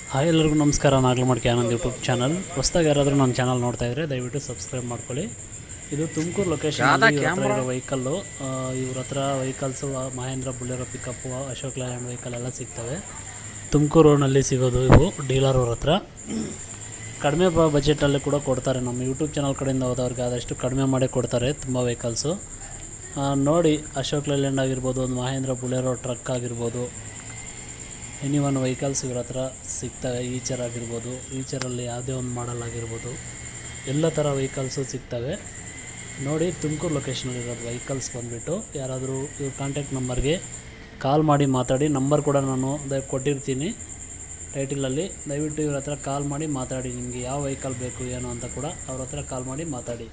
Hi ಎಲ್ಲರಿಗೂ ನಮಸ್ಕಾರ. Nagalamadike Anand YouTube channel. ಹೊಸದಾಗಿ ಯಾರಾದರೂ ನನ್ನ ಚಾನಲ್ ನೋಡ್ತಾ ಇದ್ದರೆ ದಯವಿಟ್ಟು ಸಬ್ಸ್ಕ್ರೈಬ್ ಮಾಡ್ಕೊಳ್ಳಿ. ಇದು ತುಮಕೂರು ಲೊಕೇಶನ್ ಇರೋ ವೆಹಿಕಲ್ಲು. ಇವ್ರ ಹತ್ರ vehicles Mahindra Bolero pickup, Ashok Leyland vehicle ಎಲ್ಲ ಸಿಗ್ತವೆ. ತುಮಕೂರು ರೋಡ್ನಲ್ಲಿ ಸಿಗೋದು ಇವು ಡೀಲರ್ ಅವ್ರ ಹತ್ರ. ಕಡಿಮೆ ಬಜೆಟಲ್ಲಿ ಕೂಡ ಕೊಡ್ತಾರೆ. ನಮ್ಮ ಯೂಟ್ಯೂಬ್ ಚಾನಲ್ ಕಡೆಯಿಂದ ಹೋದವ್ರಿಗೆ ಆದಷ್ಟು ಕಡಿಮೆ ಮಾಡಿ ಕೊಡ್ತಾರೆ ತುಂಬ ವೆಹಿಕಲ್ಸು. ನೋಡಿ, ಅಶೋಕ್ ಲೇಲ್ಯಾಂಡ್ ಆಗಿರ್ಬೋದು, ಒಂದು ಮಹೇಂದ್ರ ಬುಲೆರೋ ಟ್ರಕ್ ಆಗಿರ್ಬೋದು, ಎನಿ ಒನ್ ವೆಹಿಕಲ್ಸ್ ಇವ್ರ ಹತ್ರ ಸಿಗ್ತವೆ. ಈಚರ್ ಆಗಿರ್ಬೋದು, ಈಚರಲ್ಲಿ ಯಾವುದೇ ಒಂದು ಮಾಡಲ್ ಆಗಿರ್ಬೋದು, ಎಲ್ಲ ಥರ ವೆಹಿಕಲ್ಸು ಸಿಗ್ತವೆ. ನೋಡಿ, ತುಮಕೂರು ಲೊಕೇಶನಲ್ಲಿರೋದು ವೆಹಿಕಲ್ಸ್ ಬಂದುಬಿಟ್ಟು ಯಾರಾದರೂ ಇವ್ರ ಕಾಂಟ್ಯಾಕ್ಟ್ ನಂಬರ್ಗೆ ಕಾಲ್ ಮಾಡಿ ಮಾತಾಡಿ. ನಂಬರ್ ಕೂಡ ನಾನು ಕೊಟ್ಟಿರ್ತೀನಿ ಟೈಟಲಲ್ಲಿ. ದಯವಿಟ್ಟು ಇವ್ರ ಹತ್ರ ಕಾಲ್ ಮಾಡಿ ಮಾತಾಡಿ. ನಿಮಗೆ ಯಾವ ವೆಹಿಕಲ್ ಬೇಕು ಏನು ಅಂತ ಕೂಡ ಅವ್ರ ಹತ್ರ ಕಾಲ್ ಮಾಡಿ ಮಾತಾಡಿ.